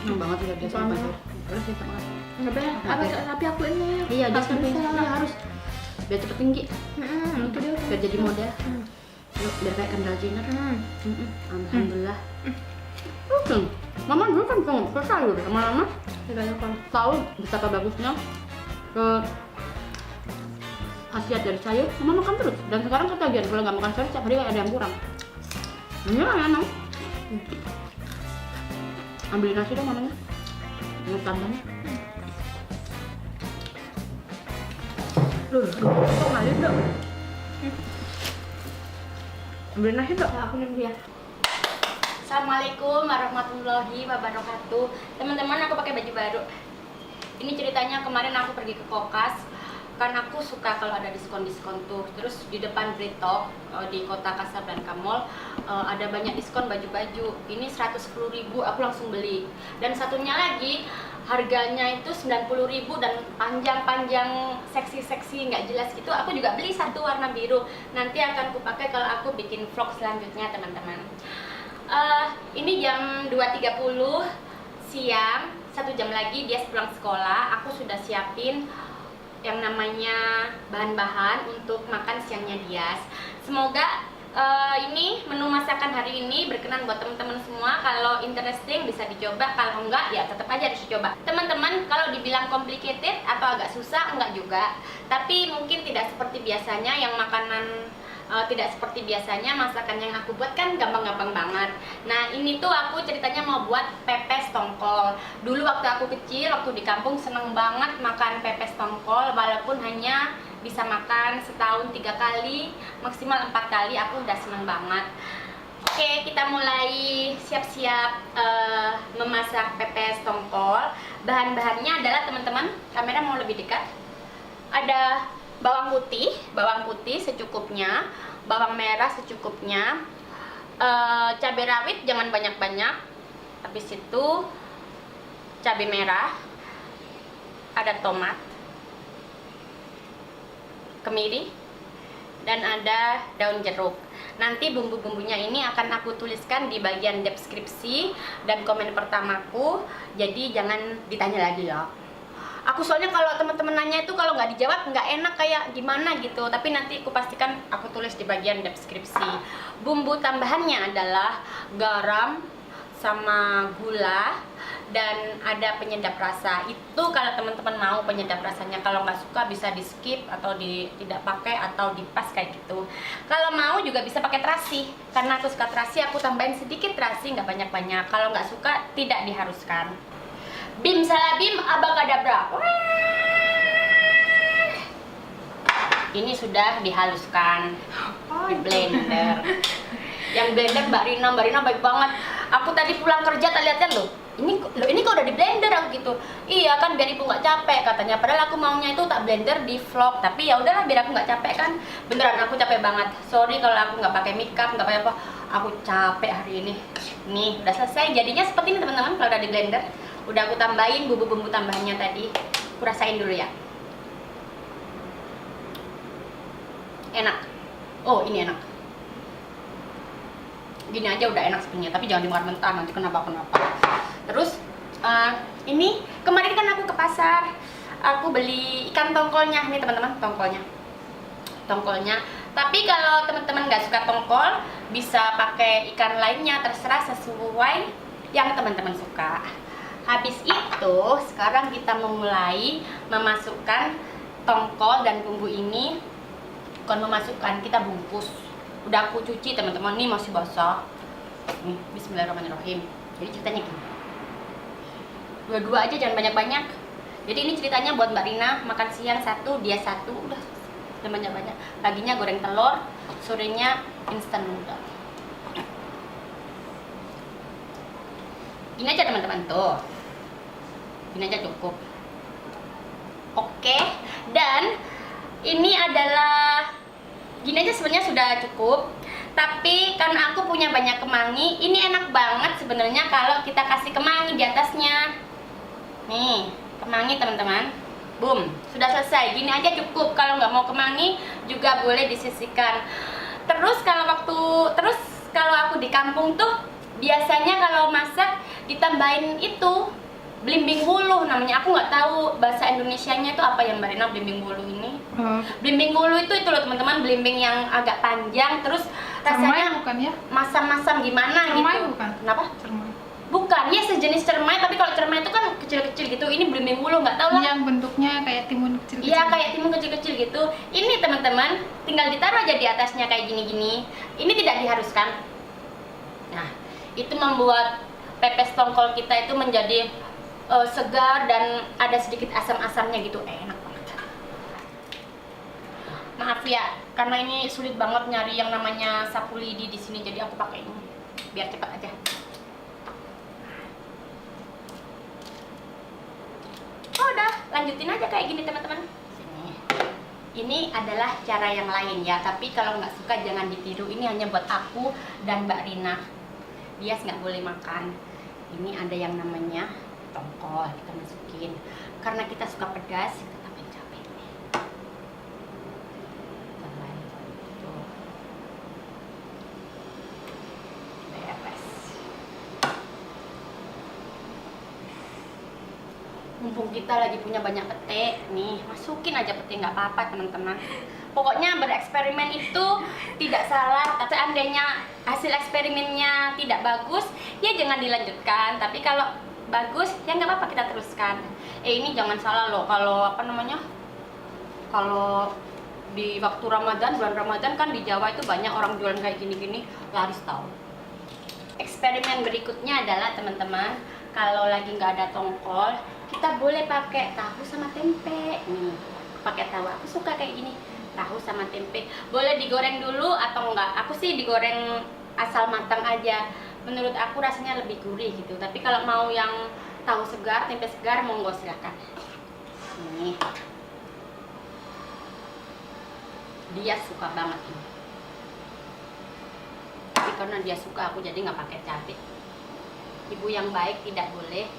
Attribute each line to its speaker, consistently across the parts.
Speaker 1: Enak banget udah biasa banget. Terus kita makan.
Speaker 2: Tapi aku ini.
Speaker 1: Iya, dia sampai harus biar cepet tinggi.
Speaker 2: Itu dia.
Speaker 1: Biar jadi model. Yuk, biar kayak Kendall Jenner. Alhamdulillah. Mama dulu kan ke sayur sama Mama. Tahu betapa bagusnya ke khasiat dari sayur. Mama makan terus. Dan sekarang ketagihan kalau nggak makan sayur setiap hari ada yang kurang. Ini lah enak. Ambilin nasi dong mamanya. Mau tambahnya. Kok ngalir dong? Ambilin nasi dong.
Speaker 2: Aku nih dia.
Speaker 3: Assalamualaikum warahmatullahi wabarakatuh. Teman-teman, aku pakai baju baru. Ini ceritanya kemarin aku pergi ke Kokas. Karena aku suka kalau ada diskon-diskon tuh. Terus di depan Brito di kota Casablanca Mall ada banyak diskon baju-baju. Ini 110.000, aku langsung beli. Dan satunya lagi harganya itu 90.000 dan panjang-panjang seksi-seksi nggak jelas gitu. Aku juga beli satu warna biru. Nanti akan aku pakai kalau aku bikin vlog selanjutnya, teman-teman. Ini jam 2.30 siang, 1 jam lagi dia pulang sekolah. Aku sudah siapin yang namanya bahan-bahan untuk makan siangnya Dias. Semoga ini menu masakan hari ini berkenan buat teman-teman semua. Kalau interesting bisa dicoba, kalau enggak ya tetap aja harus dicoba. Teman-teman, kalau dibilang complicated atau agak susah, enggak juga. Tapi mungkin tidak seperti biasanya yang makanan tidak seperti biasanya masakan yang aku buat kan gampang-gampang banget. Nah ini tuh aku ceritanya mau buat pepes tongkol. Dulu waktu aku kecil, waktu di kampung seneng banget makan pepes tongkol. Walaupun hanya bisa makan setahun 3 kali, maksimal 4 kali, aku udah seneng banget. Oke, kita mulai siap-siap memasak pepes tongkol. Bahan-bahannya adalah, teman-teman, kamera mau lebih dekat. Ada bawang putih secukupnya, bawang merah secukupnya, cabai rawit jangan banyak-banyak, habis itu cabai merah, ada tomat, kemiri, dan ada daun jeruk. Nanti bumbu-bumbunya ini akan aku tuliskan di bagian deskripsi dan komen pertamaku, jadi jangan ditanya lagi ya. Aku soalnya kalau teman-teman nanya itu kalau nggak dijawab nggak enak kayak gimana gitu. Tapi nanti aku pastikan aku tulis di bagian deskripsi. Bumbu tambahannya adalah garam sama gula dan ada penyedap rasa. Itu kalau teman-teman mau penyedap rasanya. Kalau nggak suka bisa di skip atau tidak pakai atau dipas kayak gitu. Kalau mau juga bisa pakai terasi. Karena aku suka terasi, aku tambahin sedikit terasi, nggak banyak-banyak. Kalau nggak suka tidak diharuskan. Bim salabim abakadabra. Ini sudah dihaluskan di blender. Yang blender Mbak Rina baik banget. Aku tadi pulang kerja tak lihat loh. Ini kok udah di blender aku gitu. Iya kan biar ibu nggak capek katanya. Padahal aku maunya itu tak blender di vlog. Tapi ya udahlah biar aku nggak capek kan. Beneran aku capek banget. Sorry kalau aku nggak pakai makeup, nggak pakai apa. Aku capek hari ini. Nih udah selesai. Jadinya seperti ini teman-teman kalau udah di blender. Udah aku tambahin bumbu-bumbu tambahannya tadi. Aku rasain dulu ya. Enak. Oh ini enak. Gini aja udah enak sebenarnya. Tapi jangan dimakan mentah nanti kenapa-kenapa. Terus ini kemarin kan aku ke pasar. Aku beli ikan tongkolnya. Nih teman-teman tongkolnya. Tapi kalau teman-teman nggak suka tongkol, bisa pakai ikan lainnya. Terserah sesuai yang teman-teman suka. Habis itu, sekarang kita memulai memasukkan tongkol dan bumbu ini. Bukan memasukkan, kita bungkus. Udah aku cuci teman-teman, ini masih basah. Nih, bismillahirrahmanirrahim. Jadi ceritanya gini. Dua-dua aja, jangan banyak-banyak. Jadi ini ceritanya buat Mbak Rina, makan siang 1, dia 1. Udah, jangan banyak-banyak. Paginya goreng telur, sorenya instan noodle. Gini aja teman-teman, tuh. Ini aja cukup. Oke, dan ini adalah gini aja sebenarnya sudah cukup. Tapi karena aku punya banyak kemangi, ini enak banget sebenarnya kalau kita kasih kemangi di atasnya. Nih, kemangi teman-teman. Boom, sudah selesai. Gini aja cukup. Kalau nggak mau kemangi juga boleh disisihkan. Terus kalau aku di kampung tuh biasanya kalau masak ditambahin itu blimbing wuluh namanya. Aku nggak tahu bahasa Indonesianya itu apa ya Mbak Rina, blimbing wuluh ini. Blimbing wuluh itu loh teman-teman, blimbing yang agak panjang terus rasanya
Speaker 2: bukan ya?
Speaker 3: masam-masam gimana
Speaker 2: Cermai
Speaker 3: gitu.
Speaker 2: bukan?
Speaker 3: Kenapa?
Speaker 2: Cermai.
Speaker 3: Bukan, ya sejenis cermai, tapi kalau cermai itu kan kecil-kecil gitu. Ini blimbing wuluh, nggak tahu lah.
Speaker 2: Yang bentuknya kayak timun kecil-kecil.
Speaker 3: Iya, kayak timun kecil-kecil gitu. Ini teman-teman, tinggal ditaruh aja di atasnya kayak gini-gini. Ini tidak diharuskan. Nah, itu membuat pepes tongkol kita itu menjadi segar dan ada sedikit asam-asamnya gitu. Enak banget. Maaf ya, karena ini sulit banget nyari yang namanya sapu lidi di sini, jadi aku pakai ini biar cepat aja. Oh, udah, lanjutin aja kayak gini teman-teman. Sini. Ini adalah cara yang lain ya, tapi kalau nggak suka jangan ditiru. Ini hanya buat aku dan Mbak Rina. Bias nggak boleh makan. Ini ada yang namanya tongkol, kita masukin. Karena kita suka pedas, kita tambahin cabai. Tambahin tuh. Beres. Mumpung kita lagi punya banyak pete nih, masukin aja pete, nggak apa-apa teman-teman. Pokoknya bereksperimen itu tidak salah. Seandainya hasil eksperimennya tidak bagus, ya jangan dilanjutkan. Tapi kalau bagus, ya nggak apa-apa kita teruskan. Ini jangan salah loh, kalau apa namanya, kalau di waktu Ramadan, bulan Ramadan kan di Jawa itu banyak orang jualan kayak gini-gini, laris tahu. Eksperimen berikutnya adalah teman-teman, kalau lagi nggak ada tongkol, kita boleh pakai tahu sama tempe. Nih, pakai tahu. Aku suka kayak gini, tahu sama tempe. Boleh digoreng dulu atau enggak. Aku sih digoreng asal matang aja. Menurut aku rasanya lebih gurih gitu. Tapi kalau mau yang tahu segar, tempe segar, monggo silakan. Nih, dia suka banget ini. Tapi karena dia suka, aku jadi nggak pakai cabai. Ibu yang baik tidak boleh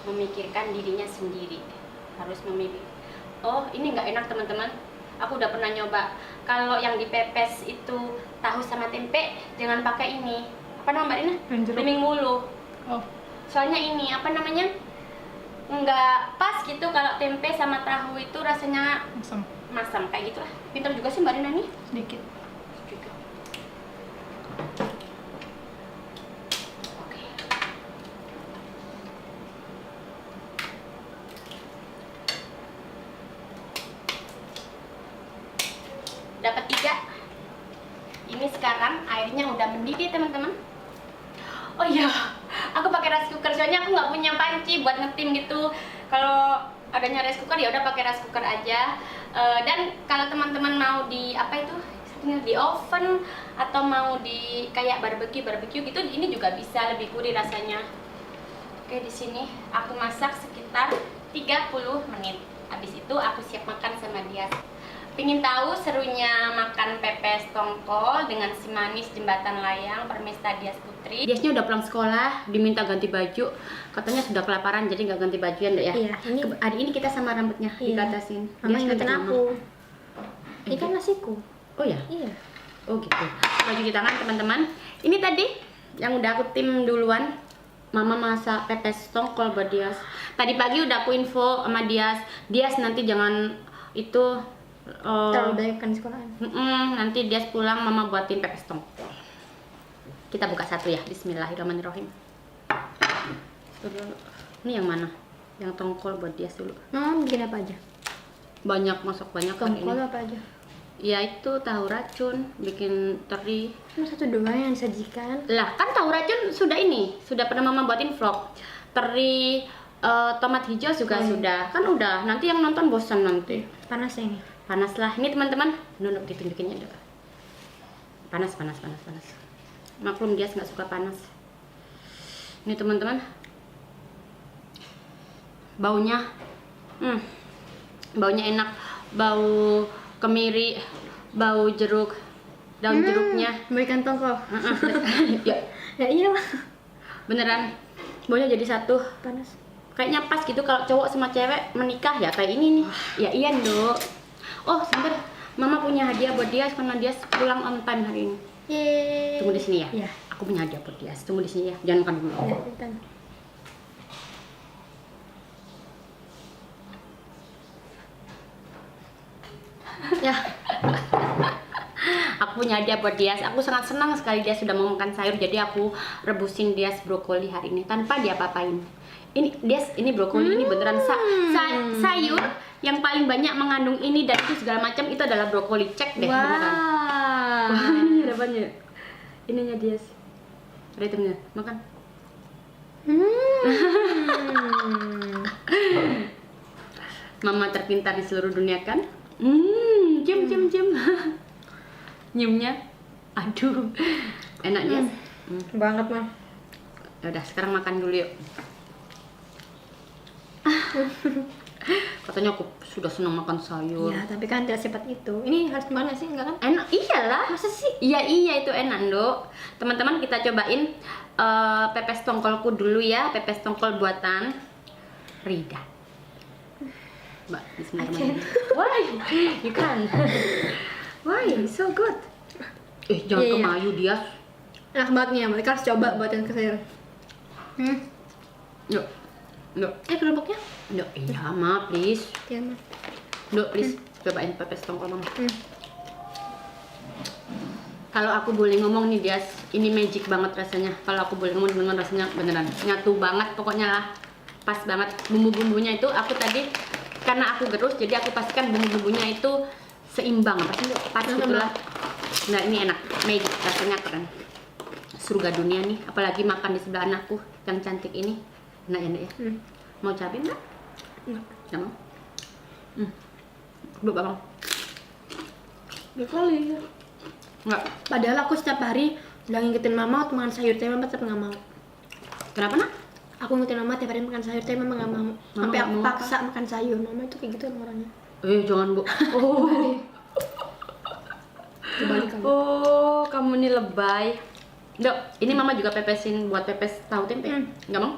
Speaker 3: memikirkan dirinya sendiri, harus memikir. Oh, ini nggak enak teman-teman. Aku udah pernah nyoba. Kalau yang dipepes itu tahu sama tempe, jangan pakai ini. Apa nama Mbak Rina? Blimbing wuluh.
Speaker 2: Oh.
Speaker 3: Soalnya ini apa namanya? Nggak pas gitu kalau tempe sama tahu itu rasanya masam kayak gitulah. Pintar juga sih Mbak Rina nih.
Speaker 2: Sedikit.
Speaker 3: Oke. Dapat 3. Ini sekarang airnya udah mendidih teman-teman. Oh iya, aku pakai rice cooker soalnya aku nggak punya panci buat ngetim gitu. Kalau adanya rice cooker ya udah pakai rice cooker aja. Dan kalau teman-teman mau di apa itu di oven atau mau di kayak barbecue gitu, ini juga bisa lebih gurih rasanya. Oke, di sini aku masak sekitar 30 menit. Habis itu aku siap makan sama dia. Pingin tahu serunya makan pepes tongkol dengan si manis jembatan layang Permesta Dias Putri. Diasnya udah pulang sekolah, diminta ganti baju. Katanya sudah kelaparan jadi nggak ganti bajuan deh ya.
Speaker 1: Iya, ini
Speaker 3: Hari ini kita sama rambutnya dikatasin.
Speaker 1: Mama
Speaker 3: Dias
Speaker 1: ingetin
Speaker 3: ngajak
Speaker 1: aku. Ini kan nasiku.
Speaker 3: Oh ya?
Speaker 1: Iya.
Speaker 3: Oh gitu. Baju di tangan teman-teman. Ini tadi yang udah aku tim duluan. Mama masak pepes tongkol buat Dias. Tadi pagi udah aku info sama Dias. Dias nanti jangan itu
Speaker 1: Terlalu banyak kan di sekolahan.
Speaker 3: nanti Dias pulang mama buatin pepes tongkol. Kita buka satu ya. Bismillahirrahmanirrahim. Ini yang mana? Yang tongkol buat Dias dulu.
Speaker 1: Mama bikin apa aja?
Speaker 3: Banyak, masak banyak hari
Speaker 1: Tongkol
Speaker 3: ini.
Speaker 1: apa aja?
Speaker 3: Ya itu tahu racun, bikin teri.
Speaker 1: Cuma satu doang yang disajikan.
Speaker 3: Lah kan tahu racun sudah ini, sudah pernah mama buatin vlog. Teri, tomat hijau juga sudah. Kan udah, nanti yang nonton bosan nanti.
Speaker 1: Panas ya ini.
Speaker 3: Panas lah. Ini teman-teman, nunduk ditunjukinnya dulu. Panas. Maklum dia nggak suka panas. Ini teman-teman, baunya, baunya enak, bau kemiri, bau jeruk, daun jeruknya.
Speaker 1: Berikan tongkol.
Speaker 3: Ya,
Speaker 1: Ya iyalah.
Speaker 3: beneran, baunya jadi satu.
Speaker 1: Panas. kayaknya pas gitu kalau cowok sama cewek menikah ya kayak ini nih. Ya iya Dok. Oh sebentar, Mama punya hadiah buat dia karena dia pulang on time hari ini.
Speaker 2: Yeay.
Speaker 1: Tunggu di sini ya.
Speaker 2: Iya.
Speaker 1: Aku punya hadiah buat dia. Tunggu di sini ya. Jangan makan dulu.
Speaker 2: Ya, bentar.
Speaker 1: Ya. Aku punya hadiah buat dia. Aku sangat senang sekali dia sudah mau makan sayur. Jadi aku rebusin dia brokoli hari ini tanpa dia apa-apain. Ini brokoli ini beneran sayur yang paling banyak mengandung ini dan itu segala macam itu adalah brokoli. Cek deh beneran. Wah, ini harapannya. Ininya dia. Ada itemnya. Makan. Mama terpintar di seluruh dunia kan? Cium. Nyiumnya. Aduh. Enak dia.
Speaker 2: Banget mah.
Speaker 1: Ya udah, sekarang makan dulu yuk. Katanya aku sudah senang makan sayur.
Speaker 2: Ya, tapi kan tidak secepat itu. Ini harus mana sih? Enggak kan?
Speaker 1: Enak, iyalah.
Speaker 2: Masa sih?
Speaker 1: Iya itu enak, Dok. Teman-teman kita cobain pepes tongkolku dulu ya, pepes tongkol buatan Rida. Mbak, bismillahirrahmanirrahim. Why? You can. Why? So good. Jangan
Speaker 2: Iya.
Speaker 1: kemayu dia.
Speaker 2: Enak banget nih ya, mereka harus coba buatin ke sayur.
Speaker 1: Yuk.
Speaker 2: Kerupuknya?
Speaker 1: Yuk, iya, Ma, please.
Speaker 2: Iya, Ma.
Speaker 1: Dok, please cobain pepes tongkol Mama. Kalau aku boleh ngomong nih, Dias, ini magic banget rasanya. Kalau aku boleh ngomong dengan rasanya beneran nyatu banget, pokoknya lah. Pas banget. Bumbu-bumbunya itu aku tadi karena aku gerus, jadi aku pastikan bumbu-bumbunya itu seimbang, pasti pas gitulah. Nah, ini enak, magic, rasanya keren. Surga dunia nih, apalagi makan di sebelah anakku yang cantik ini. Enak ya, Dek ya? Mau cabai enggak? Enggak mau? Duk, Bang.
Speaker 2: Kali.
Speaker 1: Enggak.
Speaker 2: Padahal aku setiap hari udah ngingetin mama untuk makan sayur, tapi mama tetap nggak mau.
Speaker 1: Kenapa, Nak?
Speaker 2: Aku ngingetin mama tiap hari makan sayur, tapi mama nggak mau. Sampai
Speaker 1: nggak
Speaker 2: aku
Speaker 1: mau
Speaker 2: paksa makan sayur. Mama itu kayak gitu orangnya.
Speaker 1: Jangan, Bu. Oh.
Speaker 2: Kebalik kamu.
Speaker 1: Oh, kamu ini lebay. Dok, ini Mama juga pepesin buat pepes tahu tempe. Enggak mau?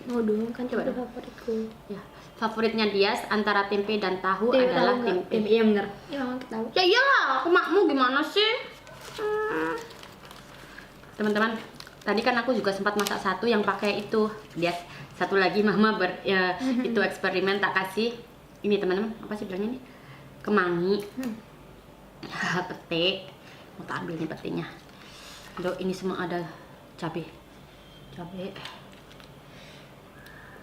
Speaker 2: Mau dong, kan
Speaker 1: Coba
Speaker 2: coba
Speaker 1: dong.
Speaker 2: favoritku.
Speaker 1: Ya. Favoritnya Dias antara tempe dan tahu
Speaker 2: Tempe
Speaker 1: adalah
Speaker 2: tahu nggak?
Speaker 1: tempe.
Speaker 2: Tempe, iya bener. Iya, mama kita tahu.
Speaker 1: Ya iyalah, aku makmu gimana sih? Teman-teman, tadi kan aku juga sempat masak satu yang pakai itu. Dias, satu lagi Mama itu eksperimen tak kasih. Ini teman-teman, apa sih bilangnya ini? Kemangi. Pete. Mau tak ambil nih petenya. Dok, ini semua ada cabai.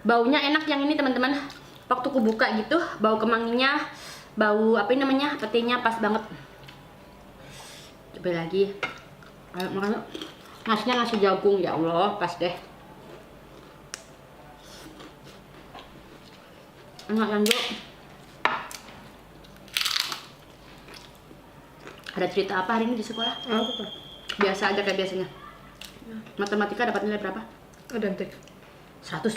Speaker 1: Baunya enak yang ini teman-teman. Waktu aku buka gitu, bau kemanginya, bau apa ini namanya, petenya pas banget. Coba lagi. Ayo makan yuk. Nasinya nasi jagung, ya Allah, pas deh. Enak kan, Dok? Ada cerita apa hari ini di sekolah?
Speaker 2: Apa?
Speaker 1: Biasa aja kayak biasanya. Matematika dapat nilai berapa?
Speaker 2: Udah nanti.
Speaker 1: 100.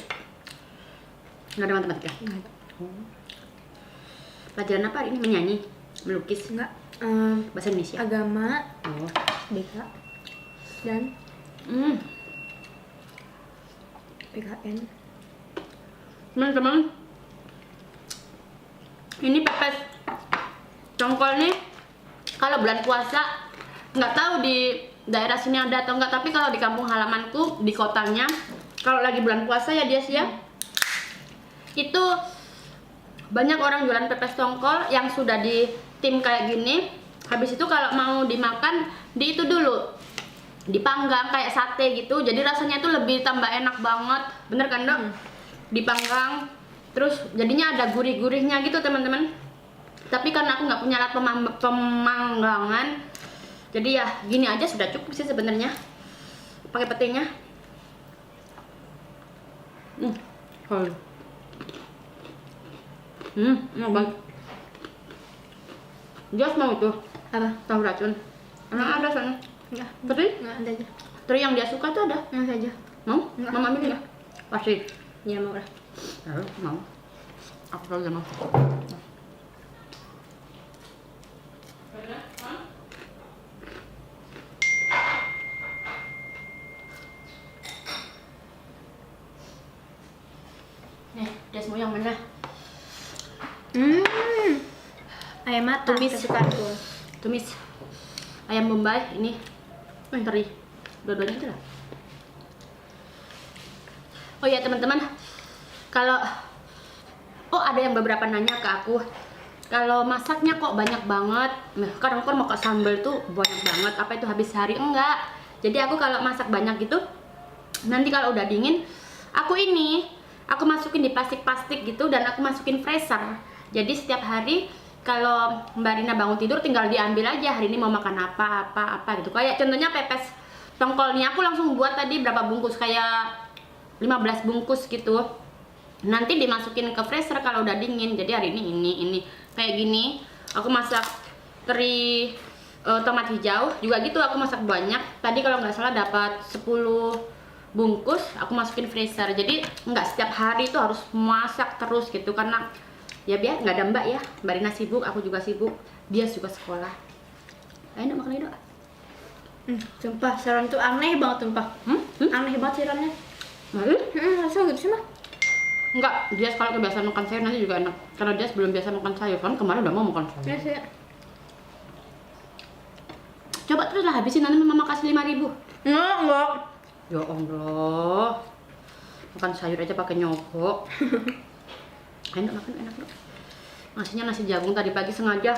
Speaker 1: Nggak ada matematika?
Speaker 2: Nggak ada.
Speaker 1: Pelajaran apa hari ini? Menyanyi? Melukis?
Speaker 2: Enggak.
Speaker 1: Bahasa Indonesia?
Speaker 2: Agama,
Speaker 1: Oh.
Speaker 2: BK, dan PKN.
Speaker 1: Teman-teman, ini pepes tongkol nih. Kalau bulan puasa, nggak tahu di daerah sini ada atau enggak, tapi kalau di kampung halamanku di kotanya, kalau lagi bulan puasa ya Dias ya, itu banyak orang jualan pepes tongkol yang sudah di tim kayak gini. Habis itu kalau mau dimakan, di itu dulu dipanggang kayak sate gitu, jadi rasanya itu lebih tambah enak banget, bener kan Dok? Dipanggang, terus jadinya ada gurih-gurihnya gitu teman-teman. Tapi karena aku nggak punya alat pemanggangan, jadi ya gini aja sudah cukup sih sebenarnya. Pakai petenya. Enak banget. Just mau itu
Speaker 2: Apa?
Speaker 1: tahu racun. Ada sana.
Speaker 2: Enggak.
Speaker 1: Teri?
Speaker 2: Enggak, ada aja.
Speaker 1: Teri yang dia suka tuh ada.
Speaker 2: Enggak saja.
Speaker 1: Mau?
Speaker 2: Enggak.
Speaker 1: Mama ambil ya? Pasti.
Speaker 2: Iya, mau lah.
Speaker 1: Mau. Aku tahu mau. Nih, Des mau yang mana?
Speaker 2: Ayam matang
Speaker 1: Tumis.
Speaker 2: kesukaanku.
Speaker 1: Tumis ayam Bombay ini teri. Dua-duanya itu lah. Oh ya teman-teman, kalau ada yang beberapa nanya ke aku, kalau masaknya kok banyak banget. Nah, kadang kan makan sambal tuh banyak banget. Apa itu habis hari? Enggak. Jadi aku kalau masak banyak gitu, nanti kalau udah dingin, aku masukin di plastik-plastik gitu dan aku masukin freezer. Jadi setiap hari kalau Mbak Rina bangun tidur tinggal diambil aja, hari ini mau makan apa gitu. Kayak contohnya pepes tongkol nih, aku langsung buat tadi berapa bungkus, kayak 15 bungkus gitu. Nanti dimasukin ke freezer kalau udah dingin. Jadi hari ini kayak gini. Aku masak teri tomat hijau juga gitu, aku masak banyak. Tadi kalau nggak salah dapat 10 bungkus, aku masukin freezer. Jadi nggak setiap hari itu harus masak terus gitu, karena ya biar nggak ada Mbak ya. Mbak Rina sibuk, aku juga sibuk, dia juga sekolah. Ayo Dok, makan aja Dok.
Speaker 2: Sumpah, saran tuh aneh banget sumpah. Aneh banget sarannya. Rasa gitu sih mah.
Speaker 1: Enggak, dia kalau kebiasaan makan sayur nanti juga enak. Karena dia belum biasa makan sayur, kan kemarin udah mau makan sayur.
Speaker 2: Ya sih.
Speaker 1: Coba terus lah habisin, nanti mama kasih 5.000.
Speaker 2: Enggak.
Speaker 1: Ya Allah, makan sayur aja pakai nyogok. Enak makan, enak Dok. Nasinya nasi jagung, tadi pagi sengaja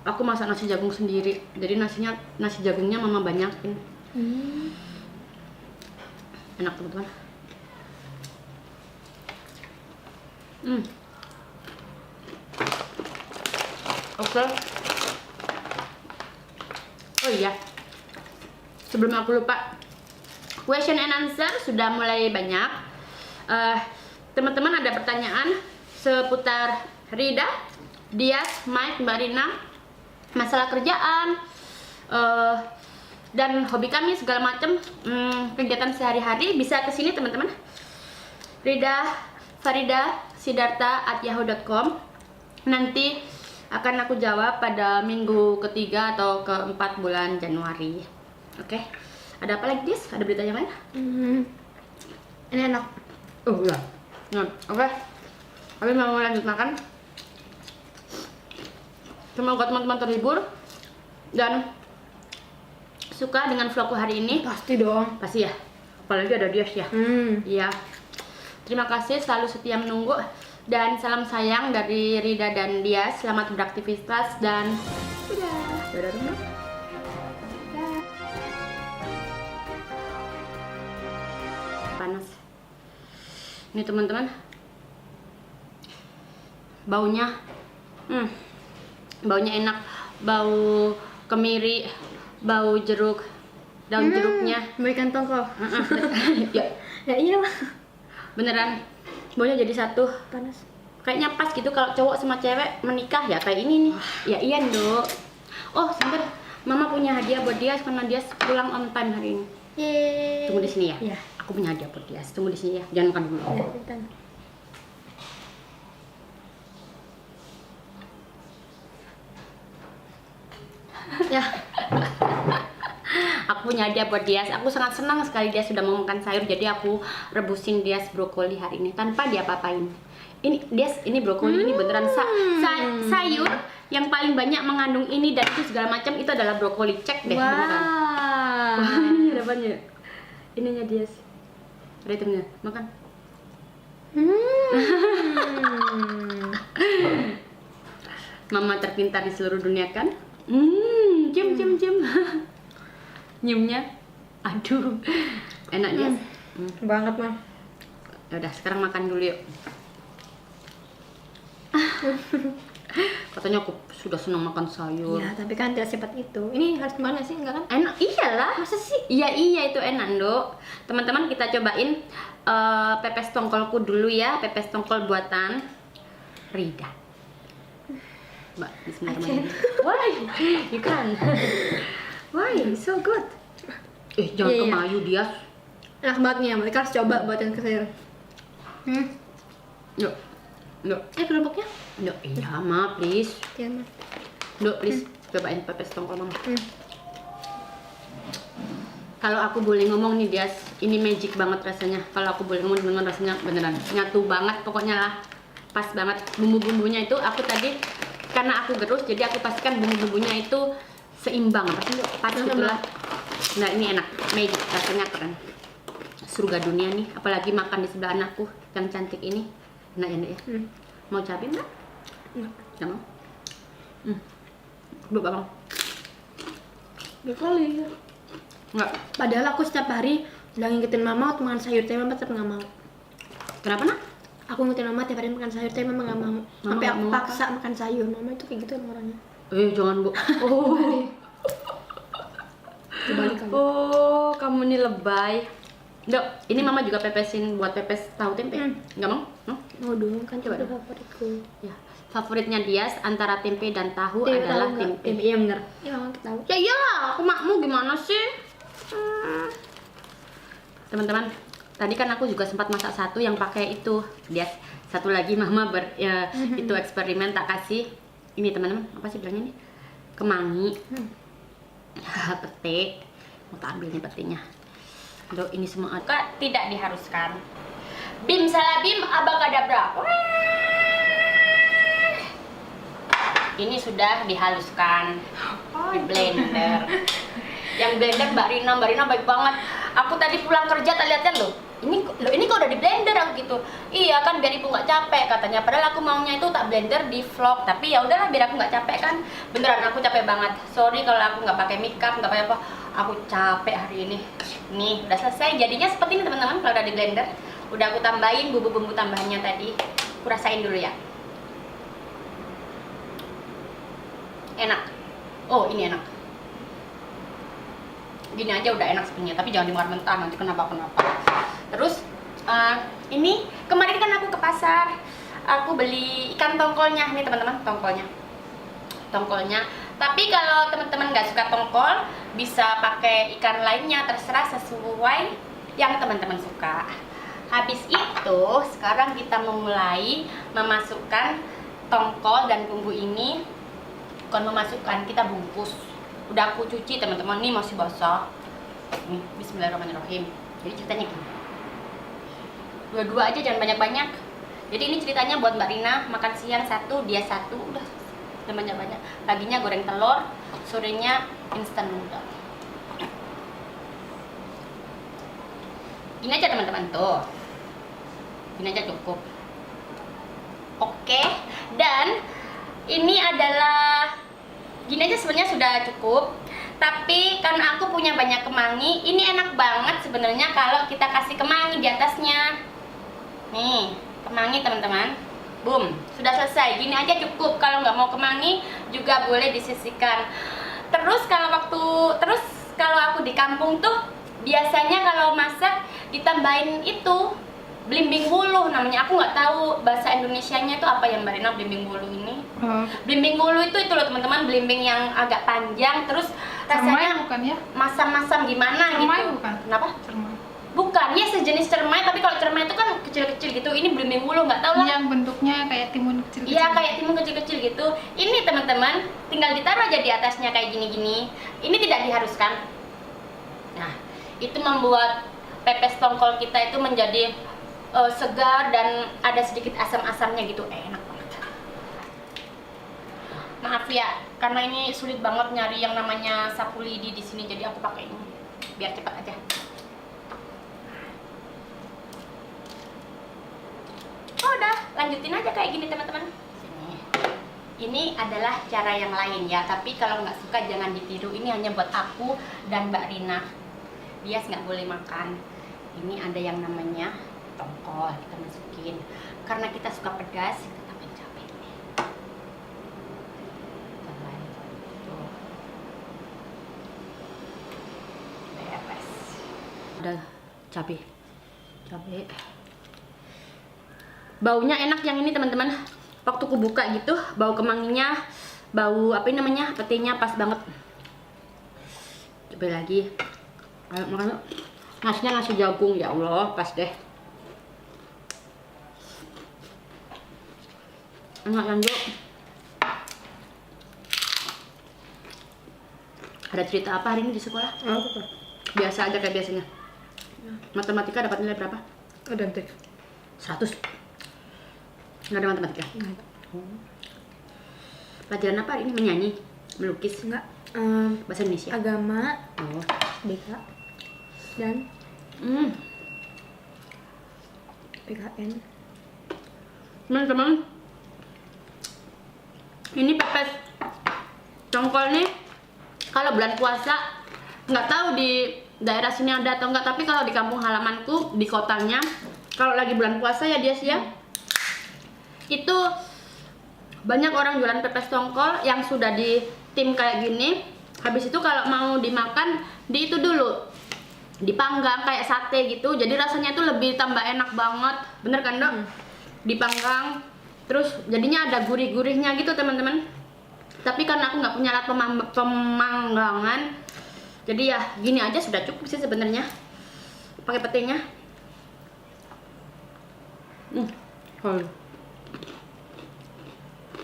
Speaker 1: aku masak nasi jagung sendiri. Jadi nasi jagungnya mama banyakin. Enak teman-teman. Oke. Oh iya, sebelum aku lupa, question and answer sudah mulai banyak. Teman-teman ada pertanyaan seputar Rida, Dias, Mike, Mbak Rina, masalah kerjaan, dan hobi kami segala macam, kegiatan sehari-hari, bisa kesini teman-teman. Rida Farida Sidarta@yahoo.com. Nanti akan aku jawab pada minggu ketiga atau keempat bulan Januari. Oke. Ada apa lagi, Dis? Ada berita yang lain?
Speaker 2: Ini enak.
Speaker 1: Oh iya. Nah, oke. Kami mau lanjut makan. Semoga teman-teman terhibur dan suka dengan vlogku hari ini.
Speaker 2: Pasti dong.
Speaker 1: Pasti ya. Apalagi ada Dias ya. Iya. Terima kasih selalu setia menunggu, dan salam sayang dari Rida dan Dias. Selamat beraktivitas dan dadah. Dadah teman. Panas. Ini teman-teman. Baunya baunya enak. Bau kemiri, bau jeruk, daun jeruknya.
Speaker 2: Berikan tongkol.
Speaker 1: Ya.
Speaker 2: Ya iyalah.
Speaker 1: Beneran, baunya jadi satu.
Speaker 2: Panas.
Speaker 1: Kayaknya pas gitu kalau cowok sama cewek menikah ya kayak ini nih. Ya iya Dok. Oh sebentar, Mama punya hadiah buat Dias karena Dias pulang on time hari ini.
Speaker 2: Yeay.
Speaker 1: Tunggu di sini ya.
Speaker 2: Iya.
Speaker 1: Aku punya hadiah buat Dias. Tunggu di sini ya. Jangan makan dulu.
Speaker 2: Ya, bentar.
Speaker 1: Ya. Aku punya hadiah buat Dias. Aku sangat senang sekali dia sudah mau makan sayur. Jadi aku rebusin Dias brokoli hari ini tanpa dia apa-apain. Ini Dias, ini brokoli ini beneran sayur yang paling banyak mengandung ini dan itu segala macam, itu adalah brokoli. Cek deh beneran. Wah, ini harapannya. Ininya Dias. Ritmenya, makan. Mama terpintar di seluruh dunia kan? Cium. Nyiumnya, aduh, enak Dias.
Speaker 2: Banget mah.
Speaker 1: Udah, sekarang makan dulu yuk. Katanya aku sudah senang makan sayur.
Speaker 2: Ya, tapi kan tidak secepat itu. Ini harus gimana sih? Enggak kan?
Speaker 1: Enak, iyalah.
Speaker 2: Masa sih?
Speaker 1: Iya itu enak Dok. Teman-teman kita cobain pepes tongkolku dulu ya, pepes tongkol buatan Rida. Mbak, bismillahirrahmanirrahim. Why? You can. Why? So good. Jangan
Speaker 2: Iya.
Speaker 1: kemayu Dias.
Speaker 2: Enak banget nih ya, mereka harus coba buatin ke sayur.
Speaker 1: Yuk.
Speaker 2: Kerupuknya?
Speaker 1: Yuk, iya ma, please.
Speaker 2: Ya, Ma.
Speaker 1: Dok, please cobain pepes tongkol Mama. Kalau aku boleh ngomong nih Dias, Ini magic banget rasanya. Kalau aku boleh ngomong teman-teman, rasanya beneran nyatu banget pokoknya lah. Pas banget. Bumbu-bumbunya itu aku tadi karena aku gerus jadi aku pastikan bumbu-bumbunya itu seimbang. Pasti pas gitulah. Nah, ini enak. Magic, rasanya keren. Surga dunia nih, apalagi makan di sebelah anakku yang cantik ini. Enak ya, Nek ya. Mau cabai enggak? Enggak mau. Belum, Bang.
Speaker 2: Kali ya.
Speaker 1: Enggak.
Speaker 2: Padahal aku setiap hari udah ngingetin mama untuk makan sayur, tapi mama tetap nggak mau.
Speaker 1: Kenapa, Nak?
Speaker 2: Aku ngingetin mama tiap hari makan sayur, tapi mama nggak mau. Sampai
Speaker 1: nggak
Speaker 2: aku
Speaker 1: mau
Speaker 2: paksa makan sayur. Mama itu kayak gitu orangnya.
Speaker 1: Jangan, Bu. Oh.
Speaker 2: Kebalik kamu.
Speaker 1: Oh, kamu ini lebay. Dok, ini mama juga pepesin buat pepes tahu tempe. Enggak mau? No?
Speaker 2: Mau dong, kan
Speaker 1: Coba
Speaker 2: coba
Speaker 1: dong.
Speaker 2: favoritku.
Speaker 1: Ya. Favoritnya Dias antara tempe dan tahu
Speaker 2: Tempe
Speaker 1: adalah
Speaker 2: tahu nggak?
Speaker 1: tempe.
Speaker 2: Iya bener. Iya mama tahu.
Speaker 1: Ya iyalah, aku makmu gimana sih? Teman-teman, tadi kan aku juga sempat masak satu yang pakai itu. Dias, satu lagi mama itu eksperimen tak kasih. Ini teman-teman, apa sih bilangnya nih? Kemangi. Pete. Mau tak ambil nih petenya. Aduh, ini semua
Speaker 3: Kak, tidak diharuskan. Bim salah bim, abakadabra. Ini sudah dihaluskan di blender. Yang blender Mbak Rina baik banget. Aku tadi pulang kerja tak lihat kan loh. Ini kok udah di blender aku gitu. Iya kan biar ibu nggak capek katanya. Padahal aku maunya itu tak blender di vlog. Tapi ya udahlah biar aku nggak capek kan. Beneran aku capek banget. Sorry kalau aku nggak pakai makeup, nggak pakai apa. Aku capek hari ini. Nih udah selesai. Jadinya seperti ini teman-teman kalau udah di blender. Udah aku tambahin bumbu-bumbu tambahannya tadi. Aku rasain dulu ya. Enak. Oh ini enak. Gini aja udah enak sebenarnya, tapi jangan dimakan mentah nanti kenapa. Terus ini kemarin kan aku ke pasar, aku beli ikan tongkolnya nih teman-teman, tongkolnya. Tapi kalau teman-teman nggak suka tongkol, bisa pakai ikan lainnya, terserah sesuai yang teman-teman suka. Habis itu sekarang kita memulai memasukkan tongkol dan bumbu ini. Bukan memasukkan, kita bungkus. Udah aku cuci teman-teman, nih masih basah. Nih, bismillahirrahmanirrahim. Jadi ceritanya gini. Dua-dua aja, jangan banyak-banyak. Jadi ini ceritanya buat Mbak Rina, makan siang satu, dia satu, udah jangan banyak-banyak. Paginya goreng telur, sorenya instan noodle. Gini aja teman-teman tuh. Gini aja cukup. Oke, dan ini adalah gini aja sebenarnya sudah cukup. Tapi karena aku punya banyak kemangi, ini enak banget sebenarnya kalau kita kasih kemangi di atasnya. Nih, kemangi teman-teman. Boom, sudah selesai. Gini aja cukup. Kalau nggak mau kemangi juga boleh disisihkan. Terus kalau aku di kampung tuh biasanya kalau masak ditambahin itu blimbing wuluh namanya. Aku nggak tahu bahasa Indonesianya itu apa ya Mbak Rina, blimbing wuluh ini. Blimbing wuluh itu loh teman-teman, blimbing yang agak panjang terus rasanya
Speaker 4: cermai bukan ya?
Speaker 3: masam-masam gimana
Speaker 4: Cermai
Speaker 3: gitu.
Speaker 4: bukan?
Speaker 3: Kenapa?
Speaker 4: Cermai.
Speaker 3: Bukan, ya sejenis cermai, tapi kalau cermai itu kan kecil-kecil gitu. Ini blimbing wuluh, nggak tahu lah.
Speaker 4: Yang bentuknya kayak timun kecil-kecil.
Speaker 3: Iya, kayak timun kecil-kecil gitu. Ini teman-teman, tinggal ditaruh aja di atasnya kayak gini-gini. Ini tidak diharuskan. Nah, itu membuat pepes tongkol kita itu menjadi segar dan ada sedikit asam-asamnya gitu, enak banget. Maaf ya, karena ini sulit banget nyari yang namanya sapu lidi di sini, jadi aku pakai ini biar cepat aja. Oh, udah, lanjutin aja kayak gini teman-teman. Ini adalah cara yang lain ya, tapi kalau nggak suka jangan ditiru. Ini hanya buat aku dan Mbak Rina. Bias nggak boleh makan. Ini ada yang namanya tongkol, kita masukin. Karena kita suka pedas, kita tambahin cabai. Tuh. Beres.
Speaker 1: Ada cabai. Baunya enak yang ini teman-teman. Waktu ku buka gitu, bau kemanginya, bau apa ini namanya, petenya pas banget. Coba lagi. Ayo makan yuk. Nasinya nasi jagung, ya Allah, pas deh. Enak lanjut. Ada cerita apa hari ini di sekolah?
Speaker 2: Apa tuh?
Speaker 1: Biasa aja kayak biasanya. Matematika dapat nilai berapa?
Speaker 2: Identik.
Speaker 1: 100. Nggak ada matematika?
Speaker 2: Nggak ada.
Speaker 1: Pelajaran apa hari ini? Menyanyi? Melukis?
Speaker 2: Enggak.
Speaker 1: Bahasa Indonesia?
Speaker 2: Agama,
Speaker 1: Oh.
Speaker 2: BK, dan
Speaker 1: Hmm.
Speaker 2: PKN.
Speaker 1: Teman-teman, ini pepes tongkol nih kalau bulan puasa, nggak tahu di daerah sini ada atau enggak, tapi kalau di kampung halamanku di kotanya kalau lagi bulan puasa ya dia sih ya, itu banyak orang jualan pepes tongkol yang sudah di tim kayak gini. Habis itu kalau mau dimakan di itu dulu dipanggang kayak sate gitu, jadi rasanya itu lebih tambah enak banget, bener kan Dok? Dipanggang terus jadinya ada gurih-gurihnya gitu teman-teman. Tapi karena aku nggak punya alat pemanggangan, jadi ya gini aja sudah cukup sih sebenarnya, pakai petenya.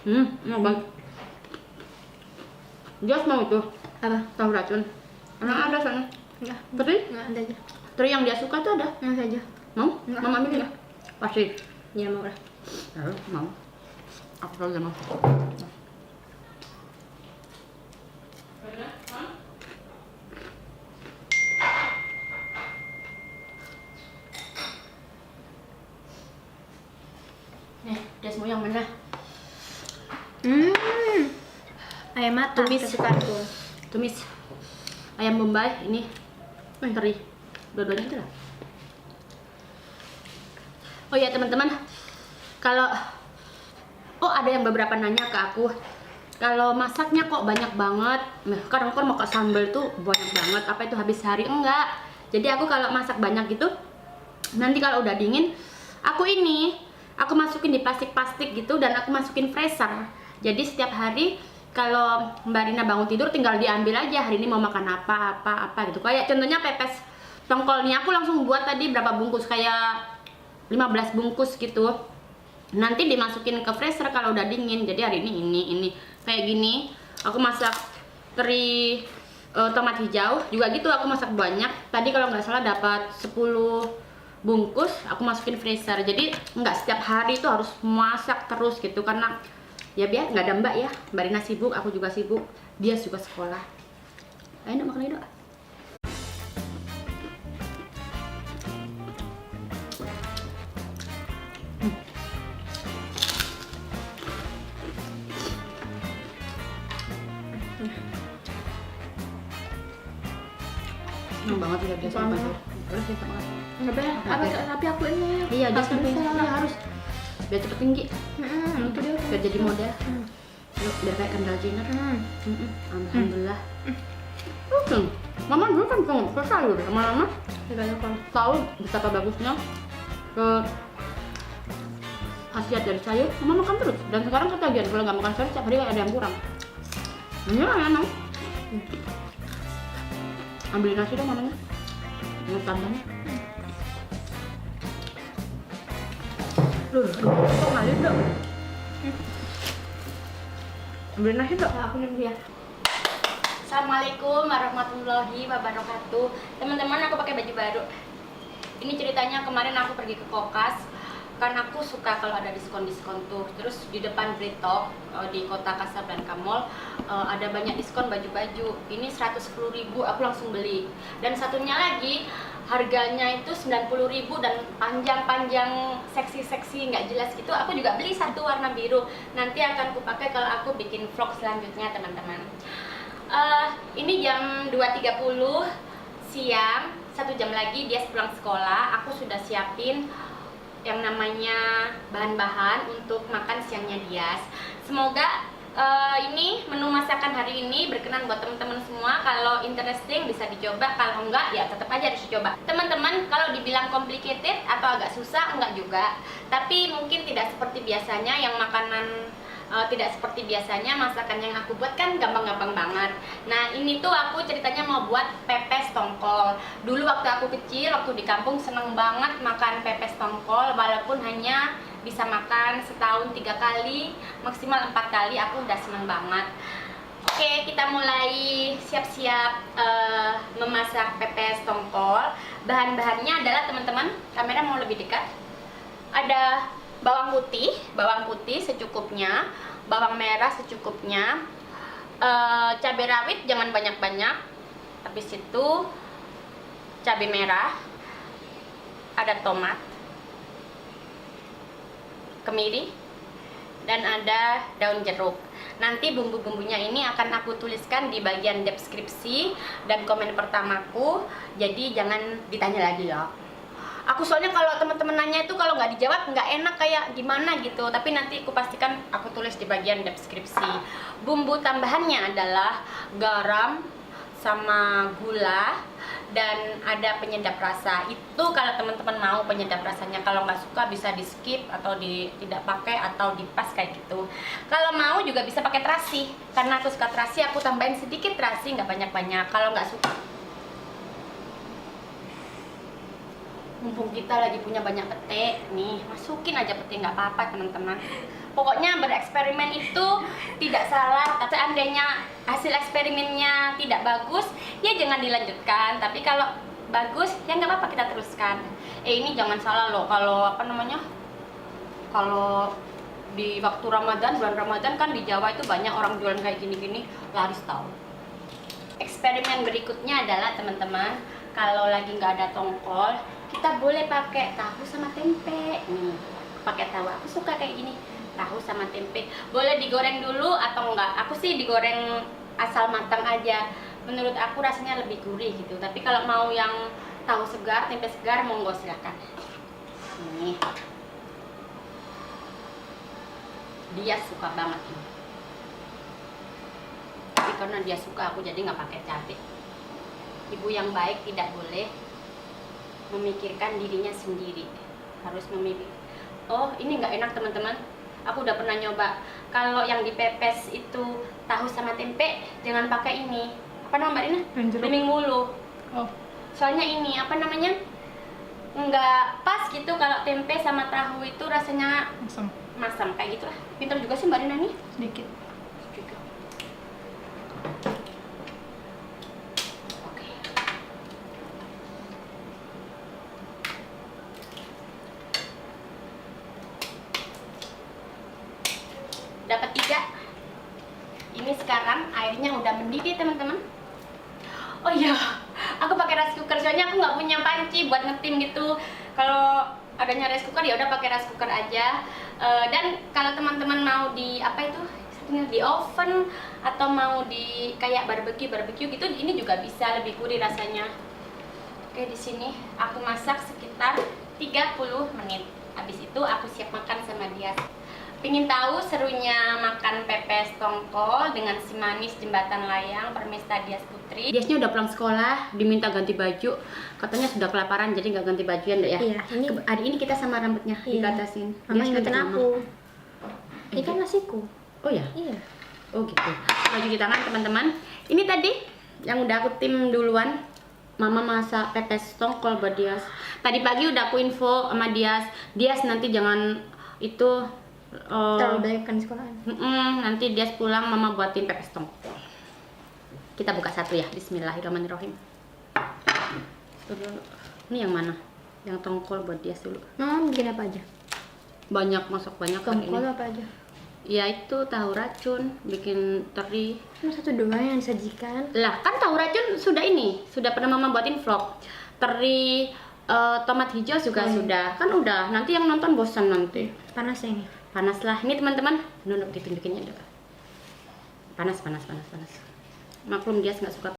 Speaker 1: Enak banget. Jos mau itu
Speaker 2: Apa?
Speaker 1: tahu racun? Emang ada sana?
Speaker 2: Enggak.
Speaker 1: Teri?
Speaker 2: Enggak ada aja.
Speaker 1: Teri yang dia suka tuh ada?
Speaker 2: Enggak saja.
Speaker 1: Mau?
Speaker 2: Enggak.
Speaker 1: Mama ambil ya? Pasti.
Speaker 2: Ya mau lah.
Speaker 1: Ya, mau. Aku selalu mau. Nih, desmu yang mana?
Speaker 2: Ayam mata
Speaker 1: Tumis.
Speaker 2: kesukaanku.
Speaker 1: Tumis ayam bombay ini teri, dua-duanya itu lah. Oh ya teman-teman, kalau ada yang beberapa nanya ke aku, kalau masaknya kok banyak banget. Nah, kadang-kadang mau ke sambal tuh banyak banget, apa itu habis hari? Enggak. Jadi aku kalau masak banyak gitu, nanti kalau udah dingin, aku masukin di plastik-plastik gitu dan aku masukin freezer. Jadi setiap hari kalau Mbak Rina bangun tidur tinggal diambil aja, hari ini mau makan apa gitu. Kayak contohnya pepes tongkol nih, aku langsung buat tadi berapa bungkus, kayak 15 bungkus gitu. Nanti dimasukin ke freezer kalau udah dingin. Jadi hari ini kayak gini. Aku masak teri tomat hijau juga gitu, aku masak banyak. Tadi kalau nggak salah dapat 10 bungkus, aku masukin freezer. Jadi nggak setiap hari itu harus masak terus gitu, karena ya biar nggak ada Mbak ya. Mbak Rina sibuk, aku juga sibuk, dia juga sekolah. Ayo Dok, makan aja Dok. Enak banget ya dia sama
Speaker 2: Banget.
Speaker 1: Terus ya sama.
Speaker 2: Enggak boleh. Apa tapi aku ini.
Speaker 1: Iya, dia
Speaker 2: Aku
Speaker 1: sampai
Speaker 2: bisa.
Speaker 1: ya harus biar cepet tinggi,
Speaker 2: Itu dia.
Speaker 1: biar jadi model. Yuk, biar kayak Kendall Jenner. Alhamdulillah. Mama dulu kan suka sayur sama Mama.
Speaker 2: Enggak ada kok.
Speaker 1: Tahu betapa bagusnya ke khasiat dari sayur, Mama makan terus. Dan sekarang ketagihan kalau nggak makan sayur setiap hari ada yang kurang. Ini lah enak. Ambilin nasi dong mamanya. Ini tambahnya. Kok ngalir dong? Ambilin nasi dong.
Speaker 2: Aku nunggu ya.
Speaker 3: Assalamualaikum warahmatullahi wabarakatuh. Teman-teman, aku pakai baju baru. Ini ceritanya kemarin aku pergi ke Kokas, karena aku suka kalau ada diskon-diskon tuh. Terus di depan Britok di kota Casablanca Mall ada banyak diskon baju-baju. Ini 110.000, aku langsung beli. Dan satunya lagi harganya itu 90.000 dan panjang-panjang, seksi-seksi, nggak jelas gitu. Aku juga beli satu warna biru. Nanti akan kupakai kalau aku bikin vlog selanjutnya teman-teman. Ini jam 2.30 siang, 1 jam lagi dia pulang sekolah. Aku sudah siapin yang namanya bahan-bahan untuk makan siangnya dia. Semoga ini menu masakan hari ini berkenan buat teman-teman semua. Kalau interesting bisa dicoba, kalau enggak ya tetap aja harus dicoba. Teman-teman, kalau dibilang complicated atau agak susah, enggak juga. Tapi mungkin tidak seperti biasanya yang makanan tidak seperti biasanya masakan yang aku buat kan gampang-gampang banget. Nah ini tuh aku ceritanya mau buat pepes tongkol. Dulu waktu aku kecil, waktu di kampung seneng banget makan pepes tongkol. Walaupun hanya bisa makan setahun 3 kali, maksimal 4 kali, aku udah seneng banget. Oke, kita mulai siap-siap memasak pepes tongkol. Bahan-bahannya adalah teman-teman, kamera mau lebih dekat. Ada bawang putih secukupnya, bawang merah secukupnya, cabai rawit jangan banyak-banyak. Habis itu cabai merah, ada tomat, kemiri, dan ada daun jeruk. Nanti bumbu-bumbunya ini akan aku tuliskan di bagian deskripsi dan komen pertamaku. Jadi jangan ditanya lagi ya. Aku soalnya kalau teman-teman nanya itu kalau nggak dijawab nggak enak kayak gimana gitu. Tapi nanti aku pastikan aku tulis di bagian deskripsi. Bumbu tambahannya adalah garam sama gula dan ada penyedap rasa. Itu kalau teman-teman mau penyedap rasanya. Kalau nggak suka bisa di skip atau tidak pakai atau dipas kayak gitu. Kalau mau juga bisa pakai terasi. Karena aku suka terasi, aku tambahin sedikit terasi, nggak banyak-banyak. Kalau nggak suka, mumpung kita lagi punya banyak pete nih, masukin aja pete, nggak apa-apa teman-teman. Pokoknya bereksperimen itu tidak salah. Tapi andainya hasil eksperimennya tidak bagus, ya jangan dilanjutkan. Tapi kalau bagus, ya nggak apa-apa, kita teruskan. Ini jangan salah loh, kalau kalau di waktu Ramadan, bulan Ramadan kan di Jawa itu banyak orang jualan kayak gini-gini, laris tahu. Eksperimen berikutnya adalah teman-teman, kalau lagi nggak ada tongkol, kita boleh pakai tahu sama tempe. Nih, pakai tahu, aku suka kayak gini. Tahu sama tempe boleh digoreng dulu atau enggak. Aku sih digoreng asal matang aja, menurut aku rasanya lebih gurih gitu. Tapi kalau mau yang tahu segar, tempe segar, monggo silakan. Nih, dia suka banget ini, tapi karena dia suka, aku jadi nggak pakai cabai. Ibu yang baik tidak boleh memikirkan dirinya sendiri, harus memikirkan. Oh, ini nggak enak teman-teman. Aku udah pernah nyoba. Kalau yang dipepes itu tahu sama tempe, jangan pakai ini. Apa namanya Mbak Rina? Bening mulu.
Speaker 4: Oh.
Speaker 3: Soalnya ini apa namanya? Nggak pas gitu kalau tempe sama tahu itu rasanya masam kayak gitulah. Pintar juga sih Mbak Rina nih.
Speaker 4: Dikit.
Speaker 3: Juga. Oke. Dapat 3. Ini sekarang airnya udah mendidih teman-teman. Oh iya, aku pakai rice cooker soalnya aku nggak punya panci buat ngetim gitu. Kalau adanya rice cooker ya udah pakai rice cooker aja. Dan kalau teman-teman mau di apa itu di oven atau mau di kayak barbecue gitu, ini juga bisa lebih gurih rasanya. Oke, di sini aku masak sekitar 30 menit. Habis itu aku siap makan sama dia. Pingin tahu serunya makan pepes tongkol dengan si manis jembatan layang Permesta Dias Putri. Diasnya udah pulang sekolah, diminta ganti baju. Katanya sudah kelaparan jadi nggak ganti baju ya, Ndek ya?
Speaker 2: Iya, ini
Speaker 3: hari ini kita sama rambutnya dikatasin.
Speaker 2: Mama ingetin
Speaker 3: Mama.
Speaker 2: aku. Ini kan nasiku.
Speaker 3: Oh ya?
Speaker 2: Iya.
Speaker 3: Oh gitu. Kalau cuci tangan teman-teman. Ini tadi yang udah aku tim duluan. Mama masak pepes tongkol buat Dias. Tadi pagi udah aku info sama Dias. Dias nanti jangan itu
Speaker 2: Terlalu banyak kan di sekolahan.
Speaker 3: nanti Dias pulang mama buatin pepes tongkol. Kita buka satu ya. Bismillahirrahmanirrahim. Ini yang mana? Yang tongkol buat Dias dulu.
Speaker 2: Mama bikin apa aja?
Speaker 3: Banyak, masak banyak kan
Speaker 2: Tongkol
Speaker 3: ini.
Speaker 2: apa aja?
Speaker 3: Ya itu tahu racun, bikin teri.
Speaker 2: Cuma satu doang yang disajikan.
Speaker 3: Lah kan tahu racun sudah ini, sudah pernah mama buatin vlog. Teri tomat hijau juga sudah. Kan udah, nanti yang nonton bosan nanti.
Speaker 2: Panas ya ini.
Speaker 3: Panas lah. Ini teman-teman, nunduk ditunjukinnya juga. Panas. Maklum Dias nggak suka